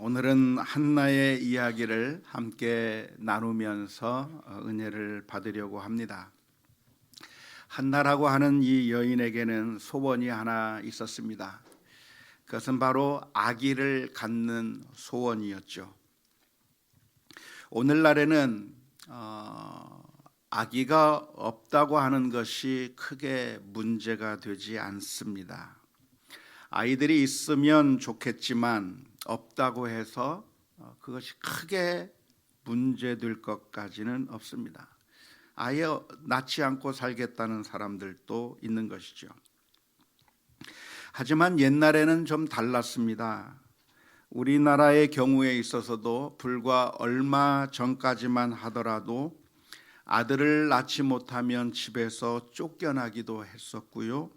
오늘은 한나의 이야기를 함께 나누면서 은혜를 받으려고 합니다. 한나라고 하는 이 여인에게는 소원이 하나 있었습니다. 그것은 바로 아기를 갖는 소원이었죠. 오늘날에는 아기가 없다고 하는 것이 크게 문제가 되지 않습니다. 아이들이 있으면 좋겠지만 없다고 해서 그것이 크게 문제될 것까지는 없습니다. 아예 낳지 않고 살겠다는 사람들도 있는 것이죠. 하지만 옛날에는 좀 달랐습니다. 우리나라의 경우에 있어서도 불과 얼마 전까지만 하더라도 아들을 낳지 못하면 집에서 쫓겨나기도 했었고요.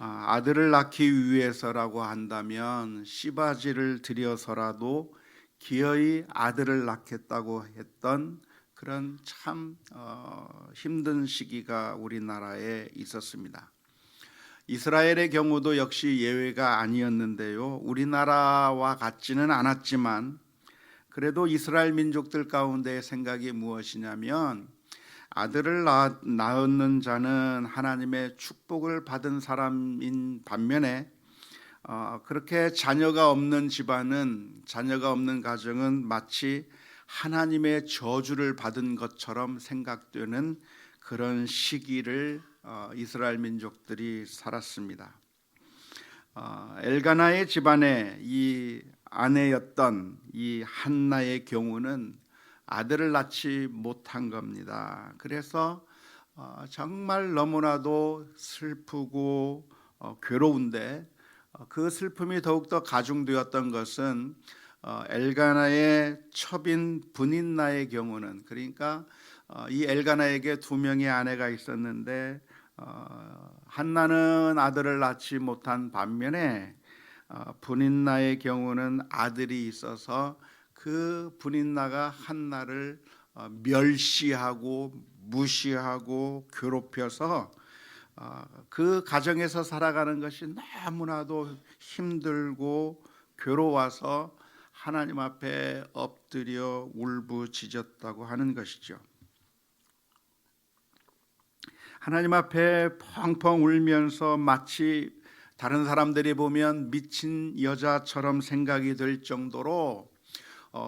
아들을 낳기 위해서라고 한다면 씨바지를 들여서라도 기어이 아들을 낳겠다고 했던 그런 참 힘든 시기가 우리나라에 있었습니다. 이스라엘의 경우도 역시 예외가 아니었는데요. 우리나라와 같지는 않았지만 그래도 이스라엘 민족들 가운데의 생각이 무엇이냐면 아들을 낳는 자는 하나님의 축복을 받은 사람인 반면에 그렇게 자녀가 없는 집안은, 자녀가 없는 가정은 마치 하나님의 저주를 받은 것처럼 생각되는 그런 시기를 이스라엘 민족들이 살았습니다. 엘가나의 집안의 이 아내였던 이 한나의 경우는 아들을 낳지 못한 겁니다. 그래서 정말 너무나도 슬프고 괴로운데 그 슬픔이 더욱더 가중되었던 것은 엘가나의 첩인 브닌나의 경우는, 그러니까 이 엘가나에게 두 명의 아내가 있었는데 한나는 아들을 낳지 못한 반면에 브닌나의 경우는 아들이 있어서 그 브닌나가 한나를 멸시하고 무시하고 괴롭혀서 그 가정에서 살아가는 것이 너무나도 힘들고 괴로워서 하나님 앞에 엎드려 울부짖었다고 하는 것이죠. 하나님 앞에 펑펑 울면서 마치 다른 사람들이 보면 미친 여자처럼 생각이 될 정도로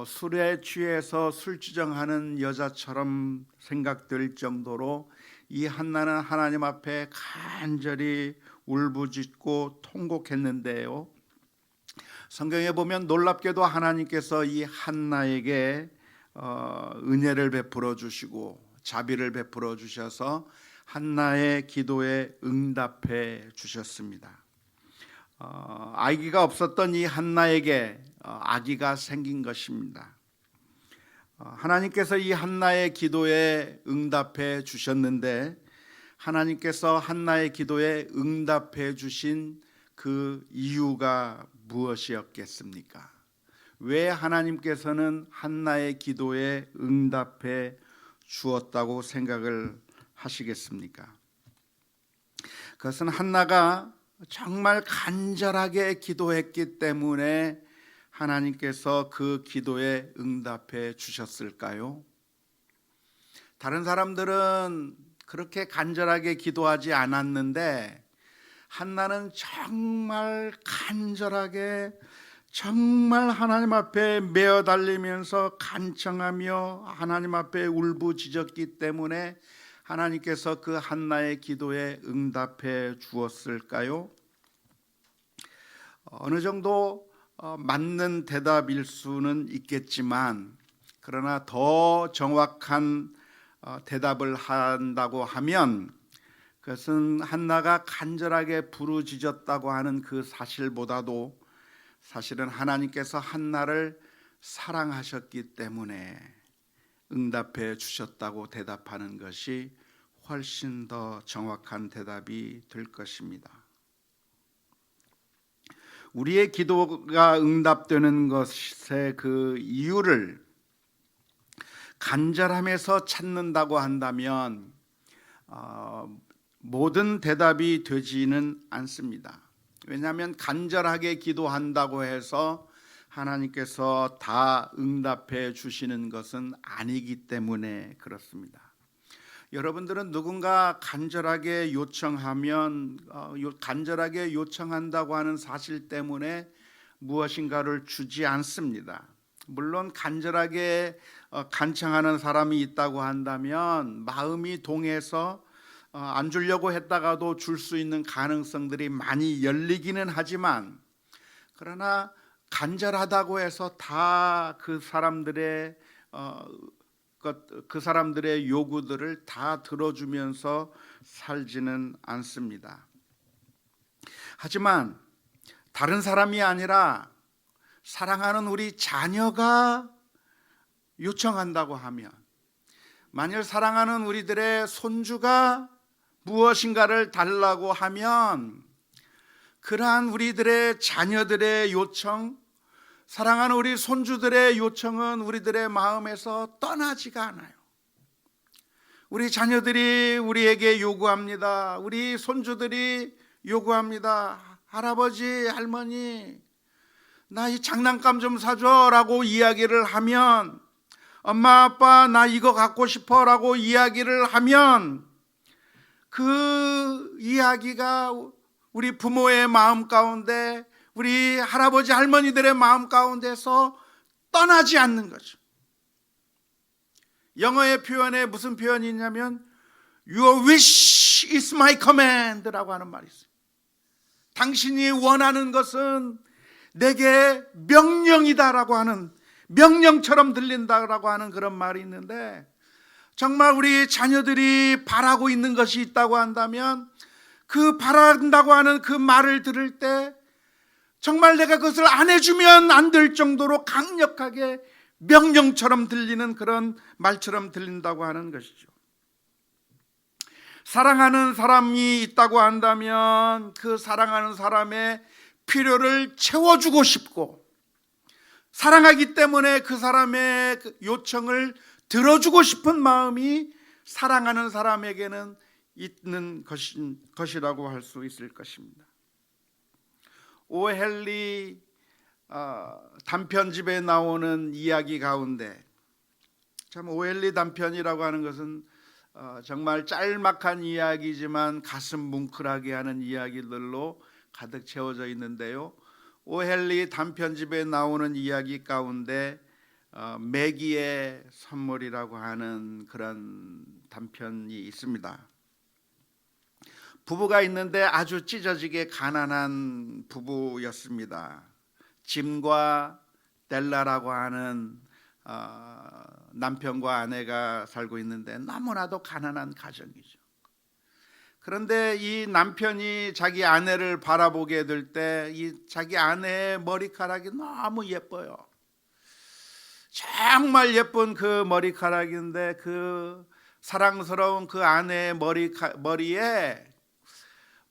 술에 취해서 술주정하는 여자처럼 생각될 정도로 이 한나는 하나님 앞에 간절히 울부짖고 통곡했는데요. 성경에 보면 놀랍게도 하나님께서 이 한나에게 은혜를 베풀어 주시고 자비를 베풀어 주셔서 한나의 기도에 응답해 주셨습니다. 아기가 없었던 이 한나에게 아기가 생긴 것입니다. 하나님께서 이 한나의 기도에 응답해 주셨는데 하나님께서 한나의 기도에 응답해 주신 그 이유가 무엇이었겠습니까? 왜 하나님께서는 한나의 기도에 응답해 주었다고 생각을 하시겠습니까? 그것은 한나가 정말 간절하게 기도했기 때문에 하나님께서 그 기도에 응답해 주셨을까요? 다른 사람들은 그렇게 간절하게 기도하지 않았는데 한나는 정말 간절하게 정말 하나님 앞에 메어 달리면서 간청하며 하나님 앞에 울부짖었기 때문에 하나님께서 그 한나의 기도에 응답해 주었을까요? 어느 정도 맞는 대답일 수는 있겠지만 그러나 더 정확한 대답을 한다고 하면 그것은 한나가 간절하게 부르짖었다고 하는 그 사실보다도 사실은 하나님께서 한나를 사랑하셨기 때문에 응답해 주셨다고 대답하는 것이 훨씬 더 정확한 대답이 될 것입니다. 우리의 기도가 응답되는 것의 그 이유를 간절함에서 찾는다고 한다면 모든 대답이 되지는 않습니다. 왜냐하면 간절하게 기도한다고 해서 하나님께서 다 응답해 주시는 것은 아니기 때문에 그렇습니다. 여러분들은 누군가 간절하게 요청하면 간절하게 요청한다고 하는 사실 때문에 무엇인가를 주지 않습니다. 물론 간절하게 간청하는 사람이 있다고 한다면 마음이 동해서 안 주려고 했다가도 줄 수 있는 가능성들이 많이 열리기는 하지만, 그러나 간절하다고 해서 다 그 사람들의 요구들을 다 들어주면서 살지는 않습니다. 하지만 다른 사람이 아니라 사랑하는 우리 자녀가 요청한다고 하면, 만일 사랑하는 우리들의 손주가 무엇인가를 달라고 하면 그러한 우리들의 자녀들의 요청, 사랑하는 우리 손주들의 요청은 우리들의 마음에서 떠나지가 않아요. 우리 자녀들이 우리에게 요구합니다. 우리 손주들이 요구합니다. 할아버지, 할머니, 나 이 장난감 좀 사줘 라고 이야기를 하면, 엄마, 아빠, 나 이거 갖고 싶어 라고 이야기를 하면, 그 이야기가 우리 부모의 마음 가운데, 우리 할아버지 할머니들의 마음 가운데서 떠나지 않는 거죠. 영어의 표현에 무슨 표현이 있냐면 Your wish is my command 라고 하는 말이 있어요. 당신이 원하는 것은 내게 명령이다 라고 하는, 명령처럼 들린다라고 하는 그런 말이 있는데, 정말 우리 자녀들이 바라고 있는 것이 있다고 한다면 그 바란다고 하는 그 말을 들을 때 정말 내가 그것을 안 해주면 안 될 정도로 강력하게 명령처럼 들리는 그런 말처럼 들린다고 하는 것이죠. 사랑하는 사람이 있다고 한다면 그 사랑하는 사람의 필요를 채워주고 싶고, 사랑하기 때문에 그 사람의 요청을 들어주고 싶은 마음이 사랑하는 사람에게는 있는 것이라고 할 수 있을 것입니다. 오헨리 단편집에 나오는 이야기 가운데, 참 오헨리 단편이라고 하는 것은 정말 짤막한 이야기지만 가슴 뭉클하게 하는 이야기들로 가득 채워져 있는데요. 오헨리 단편집에 나오는 이야기 가운데 매기의 선물이라고 하는 그런 단편이 있습니다. 부부가 있는데 아주 찢어지게 가난한 부부였습니다. 짐과 델라라고 하는 남편과 아내가 살고 있는데 너무나도 가난한 가정이죠. 그런데 이 남편이 자기 아내를 바라보게 될 때 이 자기 아내의 머리카락이 너무 예뻐요. 정말 예쁜 그 머리카락인데 그 사랑스러운 그 아내의 머리에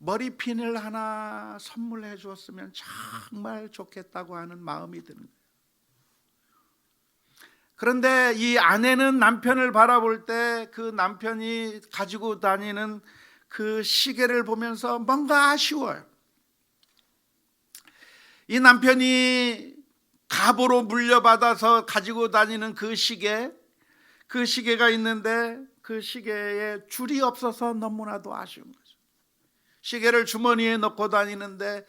머리핀을 하나 선물해 주었으면 정말 좋겠다고 하는 마음이 드는 거예요. 그런데 이 아내는 남편을 바라볼 때 그 남편이 가지고 다니는 그 시계를 보면서 뭔가 아쉬워요. 이 남편이 갑오로 물려받아서 가지고 다니는 그 시계가 있는데 그 시계에 줄이 없어서 너무나도 아쉬운 거예요. 시계를 주머니에 넣고 다니는데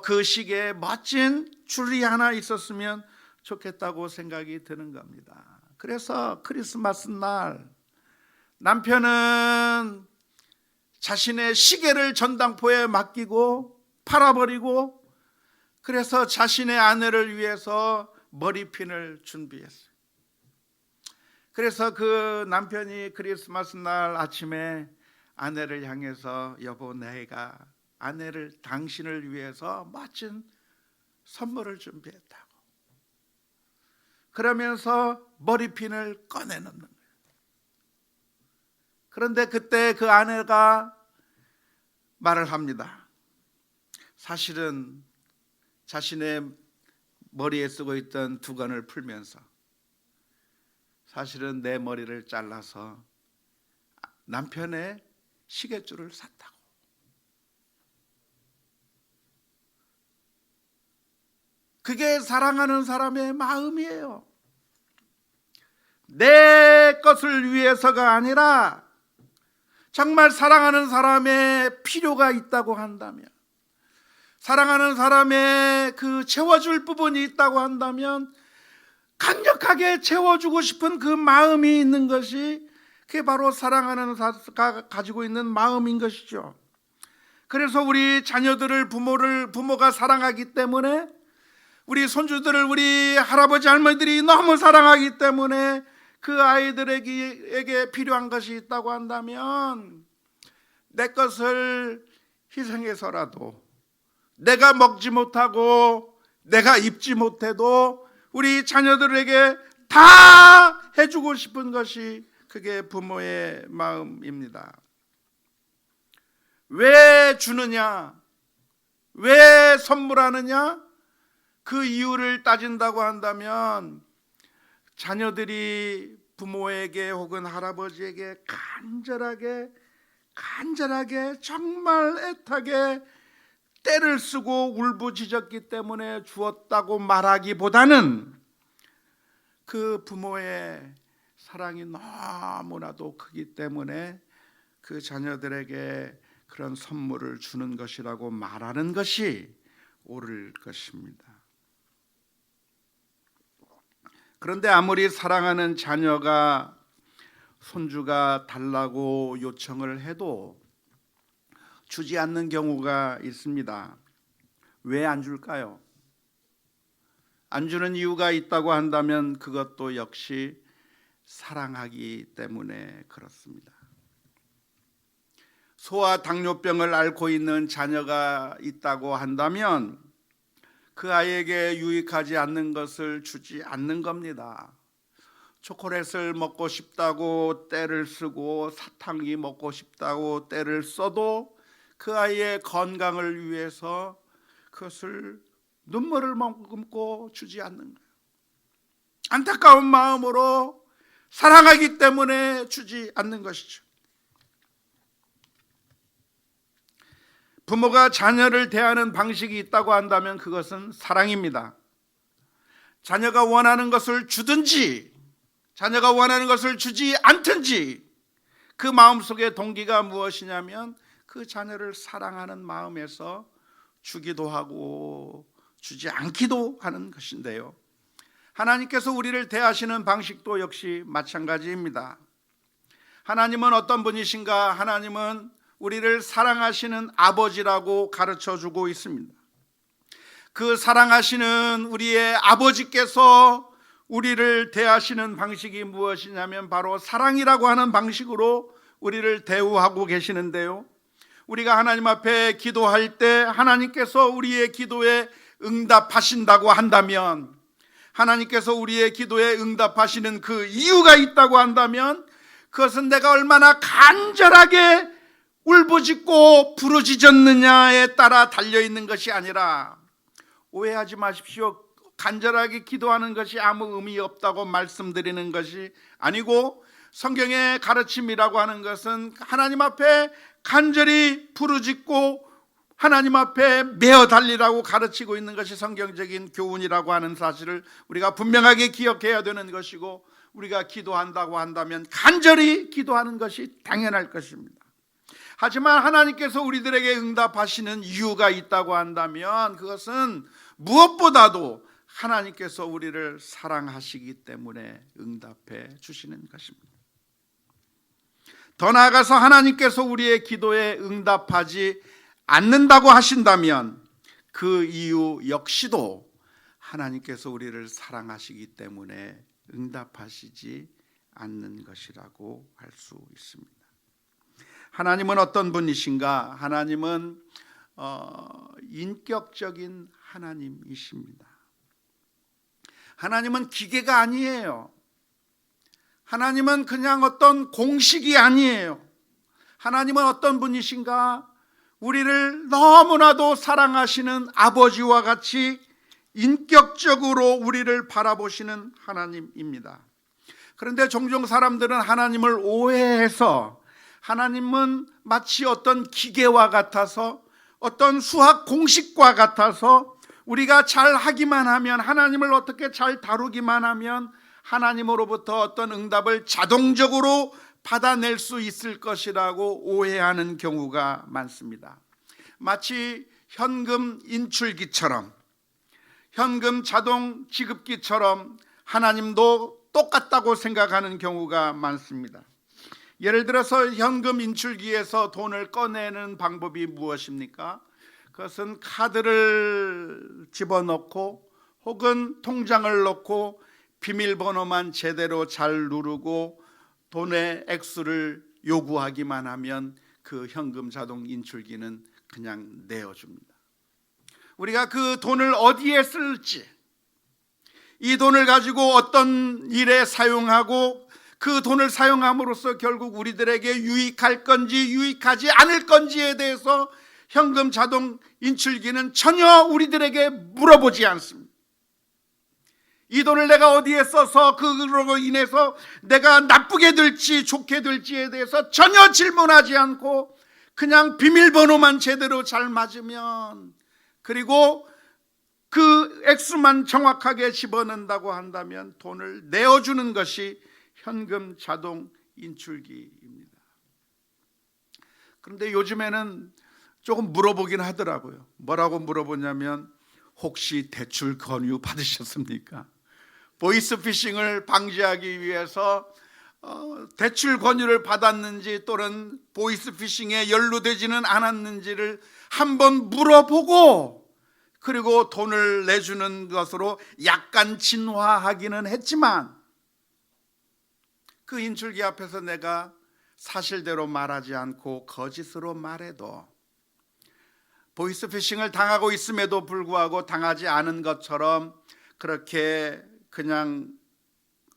그 시계에 멋진 줄이 하나 있었으면 좋겠다고 생각이 드는 겁니다. 그래서 크리스마스 날 남편은 자신의 시계를 전당포에 맡기고 팔아버리고, 그래서 자신의 아내를 위해서 머리핀을 준비했어요. 그래서 그 남편이 크리스마스 날 아침에 아내를 향해서 여보, 내가 당신을 위해서 멋진 선물을 준비했다고 그러면서 머리핀을 꺼내 놓는 거예요. 그런데 그때 그 아내가 말을 합니다. 사실은 자신의 머리에 쓰고 있던 두건을 풀면서 사실은 내 머리를 잘라서 남편의 시계줄을 샀다고. 그게 사랑하는 사람의 마음이에요. 내 것을 위해서가 아니라 정말 사랑하는 사람의 필요가 있다고 한다면, 사랑하는 사람의 그 채워줄 부분이 있다고 한다면 강력하게 채워주고 싶은 그 마음이 있는 것이, 그게 바로 사랑하는 자가 가지고 있는 마음인 것이죠. 그래서 우리 자녀들을 부모가 사랑하기 때문에, 우리 손주들을 우리 할아버지 할머니들이 너무 사랑하기 때문에 그 아이들에게 필요한 것이 있다고 한다면 내 것을 희생해서라도, 내가 먹지 못하고 내가 입지 못해도 우리 자녀들에게 다 해주고 싶은 것이, 그게 부모의 마음입니다. 왜 주느냐, 왜 선물하느냐, 그 이유를 따진다고 한다면 자녀들이 부모에게 혹은 할아버지에게 간절하게 정말 애타게 때를 쓰고 울부짖었기 때문에 주었다고 말하기보다는 그 부모의 사랑이 너무나도 크기 때문에 그 자녀들에게 그런 선물을 주는 것이라고 말하는 것이 옳을 것입니다. 그런데 아무리 사랑하는 자녀가, 손주가 달라고 요청을 해도 주지 않는 경우가 있습니다. 왜 안 줄까요? 안 주는 이유가 있다고 한다면 그것도 역시 사랑하기 때문에 그렇습니다. 소아 당뇨병을 앓고 있는 자녀가 있다고 한다면 그 아이에게 유익하지 않는 것을 주지 않는 겁니다. 초콜릿을 먹고 싶다고 떼를 쓰고 사탕이 먹고 싶다고 떼를 써도 그 아이의 건강을 위해서 그것을 눈물을 머금고 주지 않는 거예요. 안타까운 마음으로 사랑하기 때문에 주지 않는 것이죠. 부모가 자녀를 대하는 방식이 있다고 한다면 그것은 사랑입니다. 자녀가 원하는 것을 주든지 자녀가 원하는 것을 주지 않든지 그 마음속의 동기가 무엇이냐면 그 자녀를 사랑하는 마음에서 주기도 하고 주지 않기도 하는 것인데요, 하나님께서 우리를 대하시는 방식도 역시 마찬가지입니다. 하나님은 어떤 분이신가? 하나님은 우리를 사랑하시는 아버지라고 가르쳐주고 있습니다. 그 사랑하시는 우리의 아버지께서 우리를 대하시는 방식이 무엇이냐면 바로 사랑이라고 하는 방식으로 우리를 대우하고 계시는데요, 우리가 하나님 앞에 기도할 때 하나님께서 우리의 기도에 응답하신다고 한다면, 하나님께서 우리의 기도에 응답하시는 그 이유가 있다고 한다면 그것은 내가 얼마나 간절하게 울부짖고 부르짖었느냐에 따라 달려있는 것이 아니라, 오해하지 마십시오. 간절하게 기도하는 것이 아무 의미 없다고 말씀드리는 것이 아니고, 성경의 가르침이라고 하는 것은 하나님 앞에 간절히 부르짖고 하나님 앞에 매어 달리라고 가르치고 있는 것이 성경적인 교훈이라고 하는 사실을 우리가 분명하게 기억해야 되는 것이고, 우리가 기도한다고 한다면 간절히 기도하는 것이 당연할 것입니다. 하지만 하나님께서 우리들에게 응답하시는 이유가 있다고 한다면 그것은 무엇보다도 하나님께서 우리를 사랑하시기 때문에 응답해 주시는 것입니다. 더 나아가서 하나님께서 우리의 기도에 응답하지 않는다고 하신다면 그 이유 역시도 하나님께서 우리를 사랑하시기 때문에 응답하시지 않는 것이라고 할 수 있습니다. 하나님은 어떤 분이신가? 하나님은 인격적인 하나님이십니다. 하나님은 기계가 아니에요. 하나님은 그냥 어떤 공식이 아니에요. 하나님은 어떤 분이신가? 우리를 너무나도 사랑하시는 아버지와 같이 인격적으로 우리를 바라보시는 하나님입니다. 그런데 종종 사람들은 하나님을 오해해서 하나님은 마치 어떤 기계와 같아서, 어떤 수학 공식과 같아서 우리가 잘 하기만 하면, 하나님을 어떻게 잘 다루기만 하면 하나님으로부터 어떤 응답을 자동적으로 받아낼 수 있을 것이라고 오해하는 경우가 많습니다. 마치 현금 인출기처럼, 현금 자동 지급기처럼 하나님도 똑같다고 생각하는 경우가 많습니다. 예를 들어서 현금 인출기에서 돈을 꺼내는 방법이 무엇입니까? 그것은 카드를 집어넣고 혹은 통장을 넣고 비밀번호만 제대로 잘 누르고 돈의 액수를 요구하기만 하면 그 현금 자동 인출기는 그냥 내어줍니다. 우리가 그 돈을 어디에 쓸지, 이 돈을 가지고 어떤 일에 사용하고 그 돈을 사용함으로써 결국 우리들에게 유익할 건지 유익하지 않을 건지에 대해서 현금 자동 인출기는 전혀 우리들에게 물어보지 않습니다. 이 돈을 내가 어디에 써서 그로 인해서 내가 나쁘게 될지 좋게 될지에 대해서 전혀 질문하지 않고 그냥 비밀번호만 제대로 잘 맞으면, 그리고 그 액수만 정확하게 집어넣는다고 한다면 돈을 내어주는 것이 현금 자동 인출기입니다. 그런데 요즘에는 조금 물어보긴 하더라고요. 뭐라고 물어보냐면, 혹시 대출 권유 받으셨습니까? 보이스피싱을 방지하기 위해서 대출 권유를 받았는지 또는 보이스피싱에 연루되지는 않았는지를 한번 물어보고, 그리고 돈을 내주는 것으로 약간 진화하기는 했지만, 그 인출기 앞에서 내가 사실대로 말하지 않고 거짓으로 말해도, 보이스피싱을 당하고 있음에도 불구하고 당하지 않은 것처럼 그렇게 그냥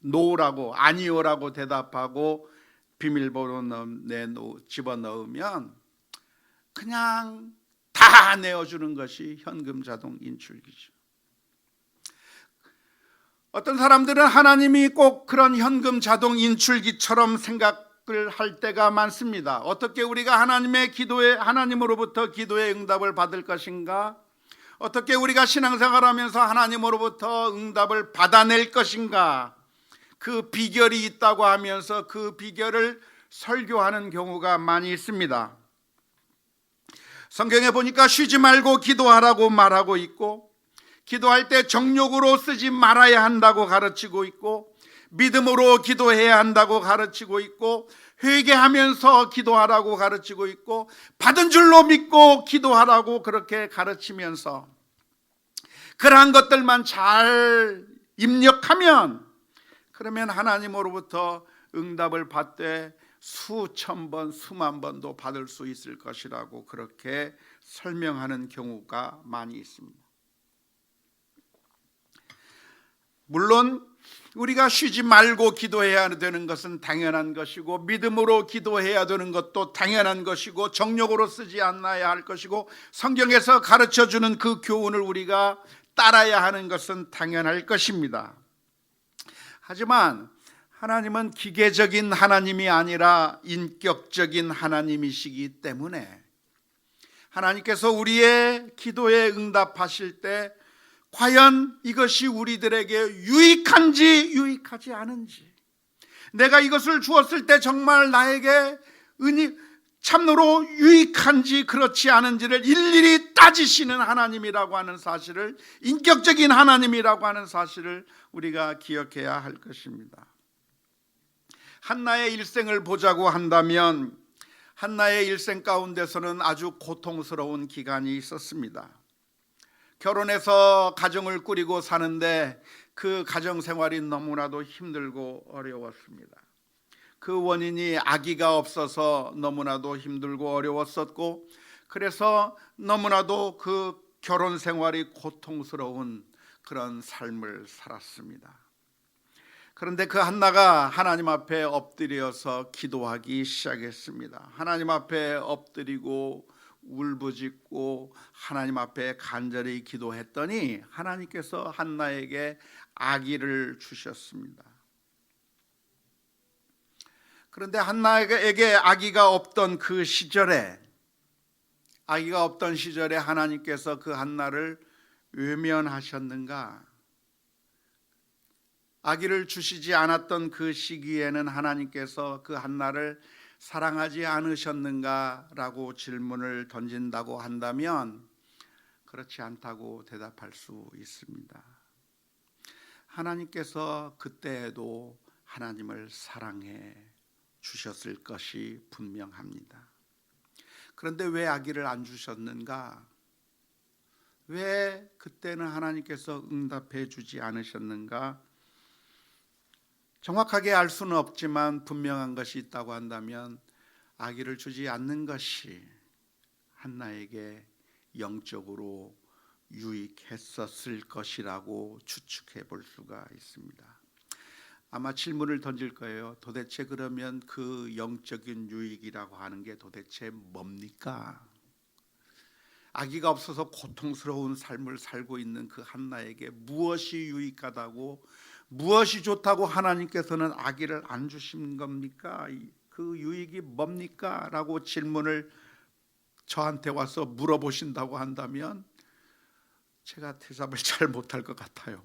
노라고, 아니요라고 대답하고 비밀번호 집어넣으면 그냥 다 내어주는 것이 현금 자동 인출기죠. 어떤 사람들은 하나님이 꼭 그런 현금 자동 인출기처럼 생각을 할 때가 많습니다. 어떻게 우리가 하나님으로부터 기도의 응답을 받을 것인가? 어떻게 우리가 신앙생활하면서 하나님으로부터 응답을 받아낼 것인가? 그 비결이 있다고 하면서 그 비결을 설교하는 경우가 많이 있습니다. 성경에 보니까 쉬지 말고 기도하라고 말하고 있고, 기도할 때 정욕으로 쓰지 말아야 한다고 가르치고 있고, 믿음으로 기도해야 한다고 가르치고 있고, 회개하면서 기도하라고 가르치고 있고, 받은 줄로 믿고 기도하라고 그렇게 가르치면서 그러한 것들만 잘 입력하면, 그러면 하나님으로부터 응답을 받되 수천 번, 수만 번도 받을 수 있을 것이라고 그렇게 설명하는 경우가 많이 있습니다. 물론 우리가 쉬지 말고 기도해야 되는 것은 당연한 것이고, 믿음으로 기도해야 되는 것도 당연한 것이고, 정욕으로 쓰지 않아야 할 것이고, 성경에서 가르쳐주는 그 교훈을 우리가 따라야 하는 것은 당연할 것입니다. 하지만 하나님은 기계적인 하나님이 아니라 인격적인 하나님이시기 때문에 하나님께서 우리의 기도에 응답하실 때 과연 이것이 우리들에게 유익한지 유익하지 않은지, 내가 이것을 주었을 때 정말 나에게 참으로 유익한지 그렇지 않은지를 일일이 따지시는 하나님이라고 하는 사실을, 인격적인 하나님이라고 하는 사실을 우리가 기억해야 할 것입니다. 한나의 일생을 보자고 한다면, 한나의 일생 가운데서는 아주 고통스러운 기간이 있었습니다. 결혼해서 가정을 꾸리고 사는데 그 가정 생활이 너무나도 힘들고 어려웠습니다. 그 원인이 아기가 없어서 너무나도 힘들고 어려웠었고, 그래서 너무나도 그 결혼 생활이 고통스러운 그런 삶을 살았습니다. 그런데 그 한나가 하나님 앞에 엎드려서 기도하기 시작했습니다. 하나님 앞에 엎드리고 울부짖고 하나님 앞에 간절히 기도했더니 하나님께서 한나에게 아기를 주셨습니다. 그런데 한나에게 아기가 없던 시절에 하나님께서 그 한나를 외면하셨는가? 아기를 주시지 않았던 그 시기에는 하나님께서 그 한나를 사랑하지 않으셨는가? 라고 질문을 던진다고 한다면 그렇지 않다고 대답할 수 있습니다. 하나님께서 그때에도 하나님을 사랑해 주셨을 것이 분명합니다. 그런데 왜 아기를 안 주셨는가? 왜 그때는 하나님께서 응답해 주지 않으셨는가? 정확하게 알 수는 없지만 분명한 것이 있다고 한다면 아기를 주지 않는 것이 한나에게 영적으로 유익했었을 것이라고 추측해 볼 수가 있습니다. 아마 질문을 던질 거예요. 도대체 그러면 그 영적인 유익이라고 하는 게 도대체 뭡니까? 아기가 없어서 고통스러운 삶을 살고 있는 그 한나에게 무엇이 유익하다고, 무엇이 좋다고 하나님께서는 아기를 안 주신 겁니까? 그 유익이 뭡니까? 라고 질문을 저한테 와서 물어보신다고 한다면 제가 대답을 잘 못할 것 같아요.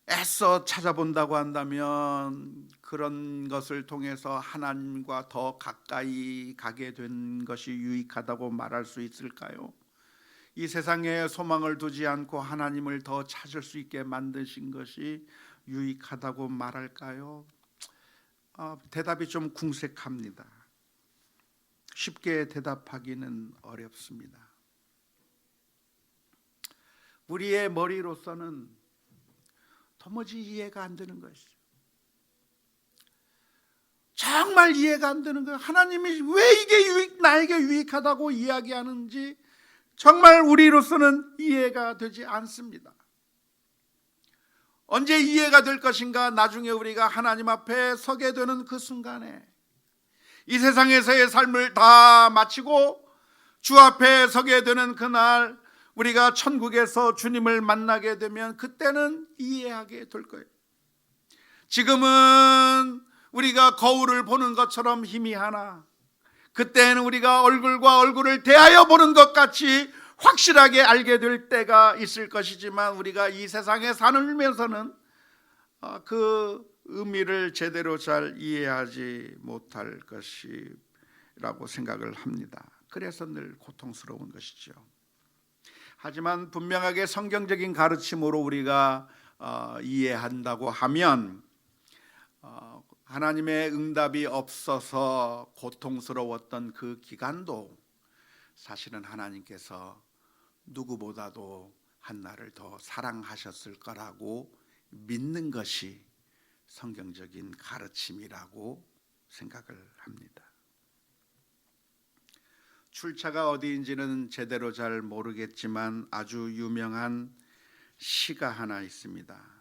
애써 찾아본다고 한다면 그런 것을 통해서 하나님과 더 가까이 가게 된 것이 유익하다고 말할 수 있을까요? 이 세상에 소망을 두지 않고 하나님을 더 찾을 수 있게 만드신 것이 유익하다고 말할까요? 대답이 좀 궁색합니다. 쉽게 대답하기는 어렵습니다. 우리의 머리로서는 도무지 이해가 안 되는 것이죠. 정말 이해가 안 되는 거예요. 하나님이 왜 이게 나에게 유익하다고 이야기하는지 정말 우리로서는 이해가 되지 않습니다. 언제 이해가 될 것인가? 나중에 우리가 하나님 앞에 서게 되는 그 순간에 이 세상에서의 삶을 다 마치고 주 앞에 서게 되는 그날 우리가 천국에서 주님을 만나게 되면 그때는 이해하게 될 거예요. 지금은 우리가 거울을 보는 것처럼 희미하나 그때는 우리가 얼굴과 얼굴을 대하여 보는 것 같이 확실하게 알게 될 때가 있을 것이지만 우리가 이 세상에 살면서는 그 의미를 제대로 잘 이해하지 못할 것이라고 생각을 합니다. 그래서 늘 고통스러운 것이죠. 하지만 분명하게 성경적인 가르침으로 우리가 이해한다고 하면 하나님의 응답이 없어서 고통스러웠던 그 기간도 사실은 하나님께서 누구보다도 한나를 더 사랑하셨을 거라고 믿는 것이 성경적인 가르침이라고 생각을 합니다. 출처가 어디인지는 제대로 잘 모르겠지만 아주 유명한 시가 하나 있습니다.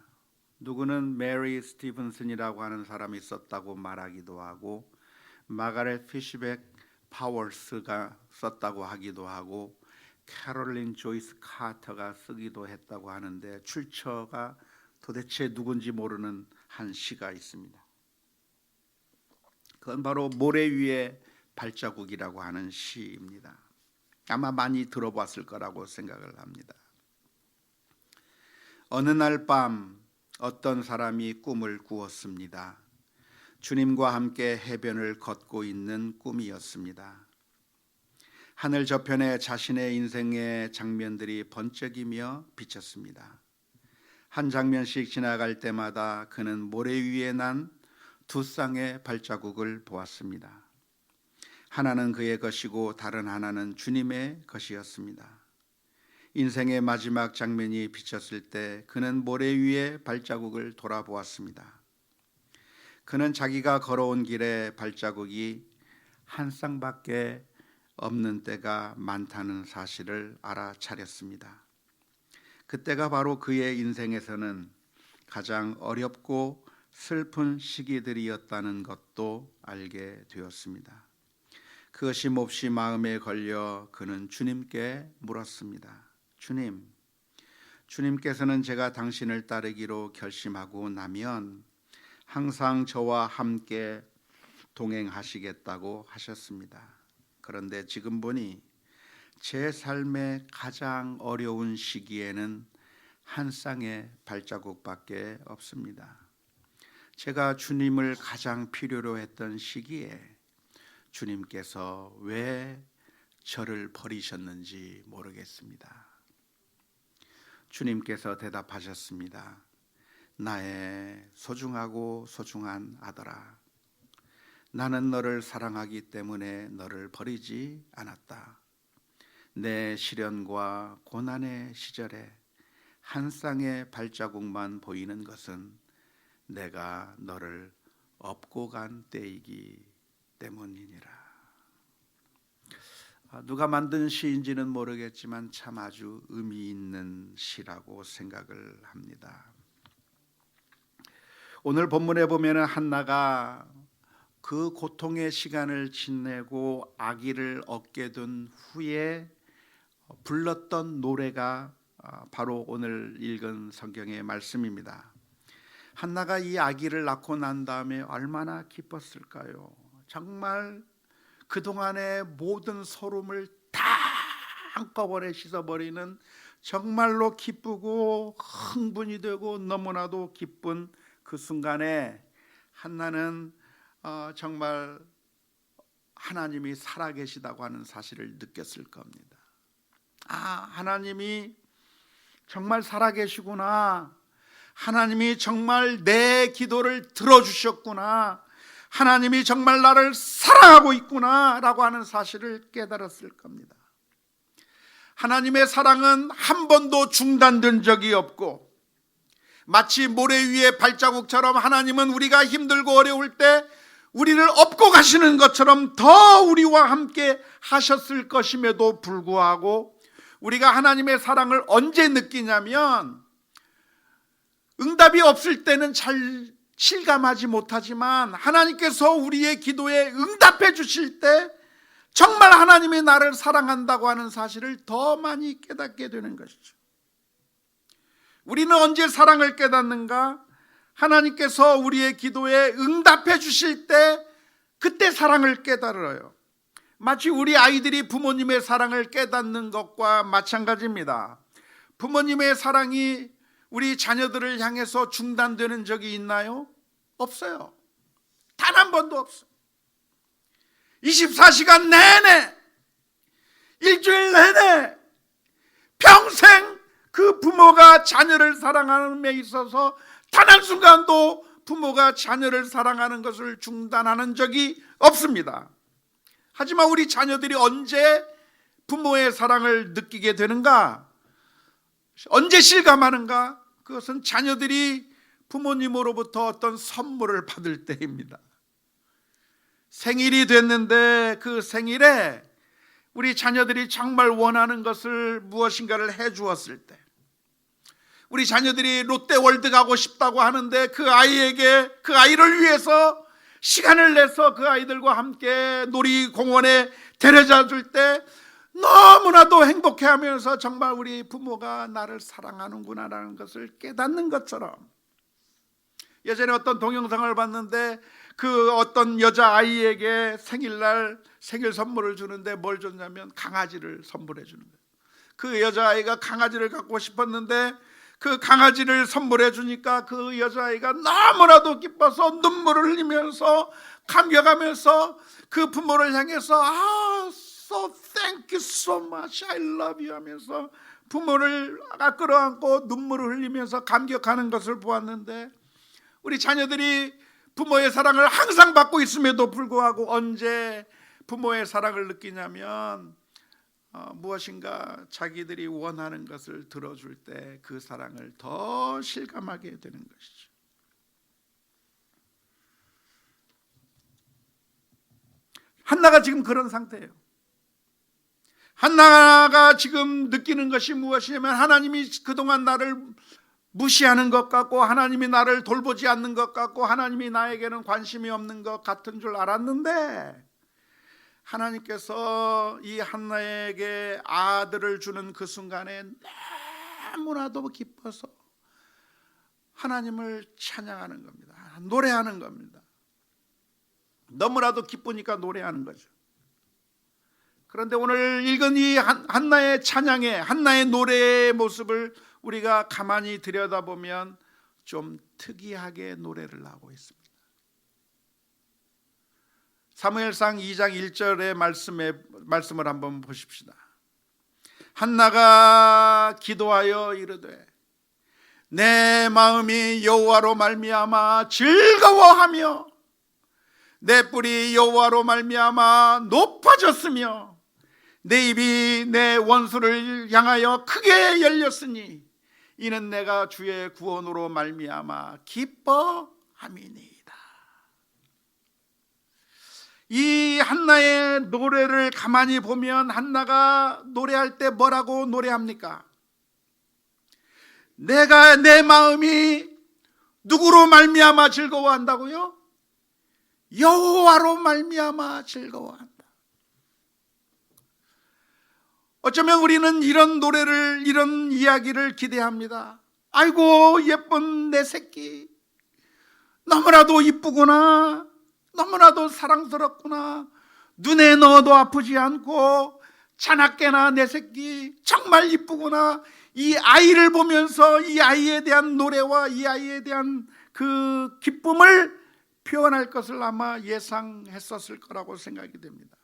누구는 메리 스티븐슨이라고 하는 사람이 썼다고 말하기도 하고 마가렛 피쉬백 파월스가 썼다고 하기도 하고 캐롤린 조이스 카터가 쓰기도 했다고 하는데 출처가 도대체 누군지 모르는 한 시가 있습니다. 그건 바로 모래 위에 발자국이라고 하는 시입니다. 아마 많이 들어봤을 거라고 생각을 합니다. 어느 날 밤 어떤 사람이 꿈을 꾸었습니다. 주님과 함께 해변을 걷고 있는 꿈이었습니다. 하늘 저편에 자신의 인생의 장면들이 번쩍이며 비쳤습니다. 한 장면씩 지나갈 때마다 그는 모래 위에 난 두 쌍의 발자국을 보았습니다. 하나는 그의 것이고 다른 하나는 주님의 것이었습니다. 인생의 마지막 장면이 비쳤을 때 그는 모래 위에 발자국을 돌아보았습니다. 그는 자기가 걸어온 길에 발자국이 한 쌍밖에 없는 때가 많다는 사실을 알아차렸습니다. 그때가 바로 그의 인생에서는 가장 어렵고 슬픈 시기들이었다는 것도 알게 되었습니다. 그것이 몹시 마음에 걸려 그는 주님께 물었습니다. 주님께서는 제가 당신을 따르기로 결심하고 나면 항상 저와 함께 동행하시겠다고 하셨습니다. 그런데 지금 보니 제 삶의 가장 어려운 시기에는 한 쌍의 발자국밖에 없습니다. 제가 주님을 가장 필요로 했던 시기에 주님께서 왜 저를 버리셨는지 모르겠습니다. 주님께서 대답하셨습니다. 나의 소중하고 소중한 아들아, 나는 너를 사랑하기 때문에 너를 버리지 않았다. 내 시련과 고난의 시절에 한 쌍의 발자국만 보이는 것은 내가 너를 업고 간 때이기 때문이니라. 누가 만든 시인지는 모르겠지만 참 아주 의미 있는 시라고 생각을 합니다. 오늘 본문에 보면 한나가 그 고통의 시간을 지내고 아기를 얻게 된 후에 불렀던 노래가 바로 오늘 읽은 성경의 말씀입니다. 한나가 이 아기를 낳고 난 다음에 얼마나 기뻤을까요? 정말 그동안의 모든 소름을 다 한꺼번에 씻어버리는 정말로 기쁘고 흥분이 되고 너무나도 기쁜 그 순간에 한나는 정말 하나님이 살아계시다고 하는 사실을 느꼈을 겁니다. 하나님이 정말 살아계시구나. 하나님이 정말 내 기도를 들어주셨구나. 하나님이 정말 나를 사랑하고 있구나 라고 하는 사실을 깨달았을 겁니다. 하나님의 사랑은 한 번도 중단된 적이 없고, 마치 모래 위에 발자국처럼 하나님은 우리가 힘들고 어려울 때 우리를 업고 가시는 것처럼 더 우리와 함께 하셨을 것임에도 불구하고 우리가 하나님의 사랑을 언제 느끼냐면, 응답이 없을 때는 잘 실감하지 못하지만 하나님께서 우리의 기도에 응답해 주실 때 정말 하나님이 나를 사랑한다고 하는 사실을 더 많이 깨닫게 되는 것이죠. 우리는 언제 사랑을 깨닫는가? 하나님께서 우리의 기도에 응답해 주실 때 그때 사랑을 깨달아요. 마치 우리 아이들이 부모님의 사랑을 깨닫는 것과 마찬가지입니다. 부모님의 사랑이 우리 자녀들을 향해서 중단되는 적이 있나요? 없어요. 단 한 번도 없어요. 24시간 내내, 일주일 내내 평생 그 부모가 자녀를 사랑하는 데 있어서 단 한순간도 부모가 자녀를 사랑하는 것을 중단하는 적이 없습니다. 하지만 우리 자녀들이 언제 부모의 사랑을 느끼게 되는가? 언제 실감하는가? 그것은 자녀들이 부모님으로부터 어떤 선물을 받을 때입니다. 생일이 됐는데 그 생일에 우리 자녀들이 정말 원하는 것을 무엇인가를 해 주었을 때, 우리 자녀들이 롯데월드 가고 싶다고 하는데 그 아이를 위해서 시간을 내서 그 아이들과 함께 놀이공원에 데려다 줄 때 너무나도 행복해하면서 정말 우리 부모가 나를 사랑하는구나라는 것을 깨닫는 것처럼, 예전에 어떤 동영상을 봤는데 그 어떤 여자아이에게 생일날 생일 선물을 주는데 뭘 줬냐면 강아지를 선물해 주는 거예요. 그 여자아이가 강아지를 갖고 싶었는데 그 강아지를 선물해 주니까 그 여자아이가 너무나도 기뻐서 눈물을 흘리면서 감격하면서 그 부모를 향해서 So thank you so much, I love you 하면서 부모를 끌어안고 눈물을 흘리면서 감격하는 것을 보았는데, 우리 자녀들이 부모의 사랑을 항상 받고 있음에도 불구하고 언제 부모의 사랑을 느끼냐면 무엇인가 자기들이 원하는 것을 들어줄 때 그 사랑을 더 실감하게 되는 것이죠. 한나가 지금 그런 상태예요. 한나가 지금 느끼는 것이 무엇이냐면, 하나님이 그동안 나를 무시하는 것 같고 하나님이 나를 돌보지 않는 것 같고 하나님이 나에게는 관심이 없는 것 같은 줄 알았는데, 하나님께서 이 한나에게 아들을 주는 그 순간에 너무나도 기뻐서 하나님을 찬양하는 겁니다. 노래하는 겁니다. 너무나도 기쁘니까 노래하는 거죠. 그런데 오늘 읽은 이 한나의 찬양의, 한나의 노래의 모습을 우리가 가만히 들여다보면 좀 특이하게 노래를 하고 있습니다. 사무엘상 2장 1절의 말씀을 한번 보십시다. 한나가 기도하여 이르되 내 마음이 여호와로 말미암아 즐거워하며 내 뿔이 여호와로 말미암아 높아졌으며 내 입이 내 원수를 향하여 크게 열렸으니 이는 내가 주의 구원으로 말미암아 기뻐함이니이다. 이 한나의 노래를 가만히 보면 한나가 노래할 때 뭐라고 노래합니까? 내가 내 마음이 누구로 말미암아 즐거워한다고요? 여호와로 말미암아 즐거워한다. 어쩌면 우리는 이런 노래를, 이런 이야기를 기대합니다. 아이고 예쁜 내 새끼, 너무나도 이쁘구나, 너무나도 사랑스럽구나, 눈에 넣어도 아프지 않고 자나깨나 내 새끼 정말 이쁘구나. 이 아이를 보면서 이 아이에 대한 노래와 이 아이에 대한 그 기쁨을 표현할 것을 아마 예상했었을 거라고 생각이 됩니다.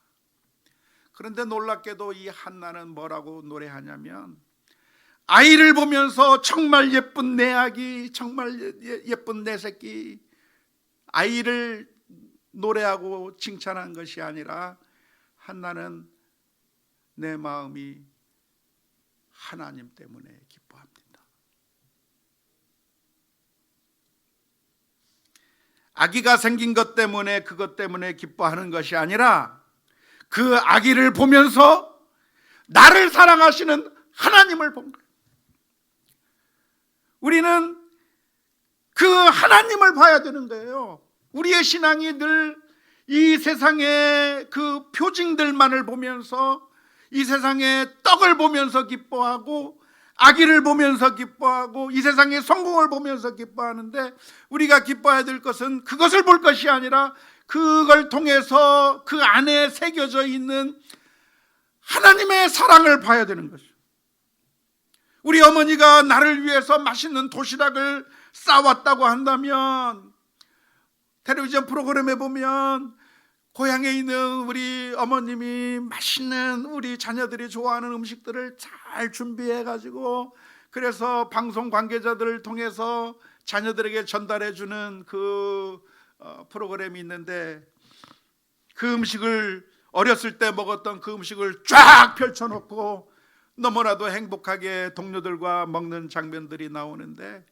그런데 놀랍게도 이 한나는 뭐라고 노래하냐면 아이를 보면서 정말 예쁜 내 아기, 정말 예쁜 내 새끼, 아이를 노래하고 칭찬한 것이 아니라 한나는 내 마음이 하나님 때문에 기뻐합니다. 아기가 생긴 것 때문에, 그것 때문에 기뻐하는 것이 아니라 그 아기를 보면서 나를 사랑하시는 하나님을 본 거예요. 우리는 그 하나님을 봐야 되는 거예요. 우리의 신앙이 늘 이 세상의 그 표징들만을 보면서, 이 세상의 떡을 보면서 기뻐하고, 아기를 보면서 기뻐하고, 이 세상의 성공을 보면서 기뻐하는데, 우리가 기뻐해야 될 것은 그것을 볼 것이 아니라 그걸 통해서 그 안에 새겨져 있는 하나님의 사랑을 봐야 되는 것이죠. 우리 어머니가 나를 위해서 맛있는 도시락을 싸왔다고 한다면, 텔레비전 프로그램에 보면 고향에 있는 우리 어머님이 맛있는 우리 자녀들이 좋아하는 음식들을 잘 준비해 가지고, 그래서 방송 관계자들을 통해서 자녀들에게 전달해 주는 그 프로그램이 있는데, 그 음식을 어렸을 때 먹었던 그 음식을 쫙 펼쳐놓고 너무나도 행복하게 동료들과 먹는 장면들이 나오는데,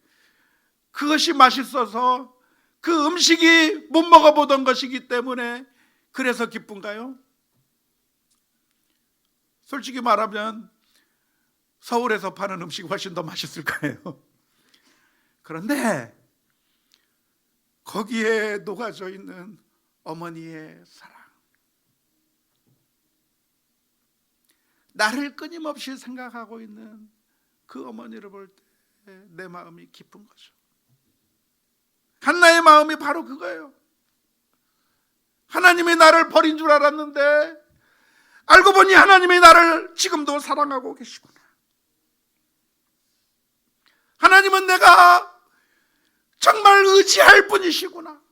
그것이 맛있어서 그 음식이 못 먹어보던 것이기 때문에 그래서 기쁜가요? 솔직히 말하면 서울에서 파는 음식이 훨씬 더 맛있을 거예요. 그런데 거기에 녹아져 있는 어머니의 사랑, 나를 끊임없이 생각하고 있는 그 어머니를 볼 때 내 마음이 기쁜 거죠. 한나의 마음이 바로 그거예요. 하나님이 나를 버린 줄 알았는데 알고 보니 하나님이 나를 지금도 사랑하고 계시구나. 하나님은 내가 정말 의지할 분이시구나.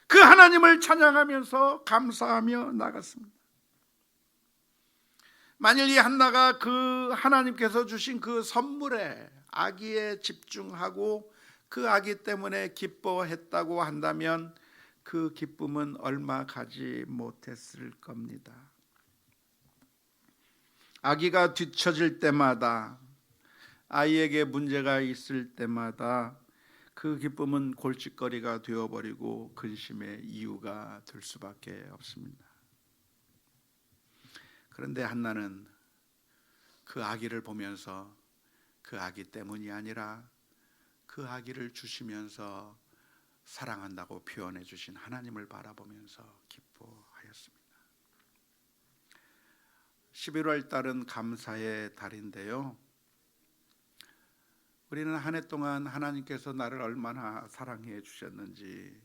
그 하나님을 찬양하면서 감사하며 나갔습니다. 만일 이 한나가 그 하나님께서 주신 그 선물에, 아기에 집중하고 그 아기 때문에 기뻐했다고 한다면 그 기쁨은 얼마 가지 못했을 겁니다. 아기가 뒤처질 때마다, 아이에게 문제가 있을 때마다 그 기쁨은 골칫거리가 되어버리고 근심의 이유가 될 수밖에 없습니다. 그런데 한나는 그 아기를 보면서 그 아기 때문이 아니라 그 아기를 주시면서 사랑한다고 표현해 주신 하나님을 바라보면서 기뻐하였습니다. 11월 달은 감사의 달인데요, 우리는 한 해 동안 하나님께서 나를 얼마나 사랑해 주셨는지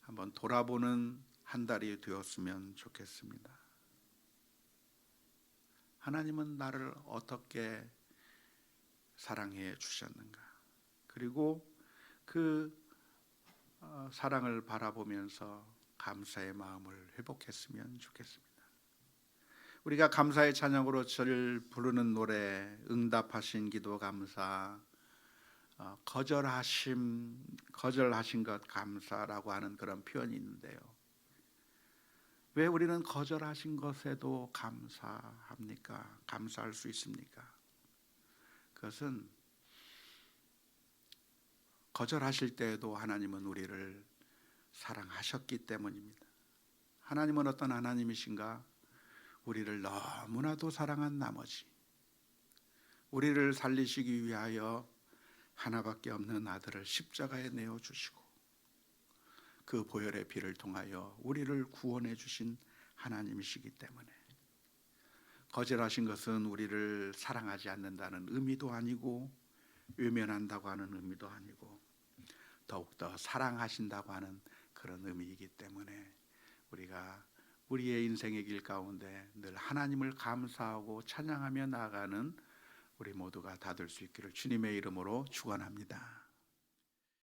한번 돌아보는 한 달이 되었으면 좋겠습니다. 하나님은 나를 어떻게 사랑해 주셨는가? 그리고 그 사랑을 바라보면서 감사의 마음을 회복했으면 좋겠습니다. 우리가 감사의 찬양으로 저를 부르는 노래, 응답하신 기도 감사, 거절하신 것 감사라고 하는 그런 표현이 있는데요. 왜 우리는 거절하신 것에도 감사합니까? 감사할 수 있습니까? 그것은 거절하실 때에도 하나님은 우리를 사랑하셨기 때문입니다. 하나님은 어떤 하나님이신가? 우리를 너무나도 사랑한 나머지 우리를 살리시기 위하여 하나밖에 없는 아들을 십자가에 내어주시고 그 보혈의 피를 통하여 우리를 구원해 주신 하나님이시기 때문에 거절하신 것은 우리를 사랑하지 않는다는 의미도 아니고 외면한다고 하는 의미도 아니고 더욱더 사랑하신다고 하는 그런 의미이기 때문에 우리가 우리의 인생의 길 가운데 늘 하나님을 감사하고 찬양하며 나아가는 우리 모두가 다 될 수 있기를 주님의 이름으로 축원합니다.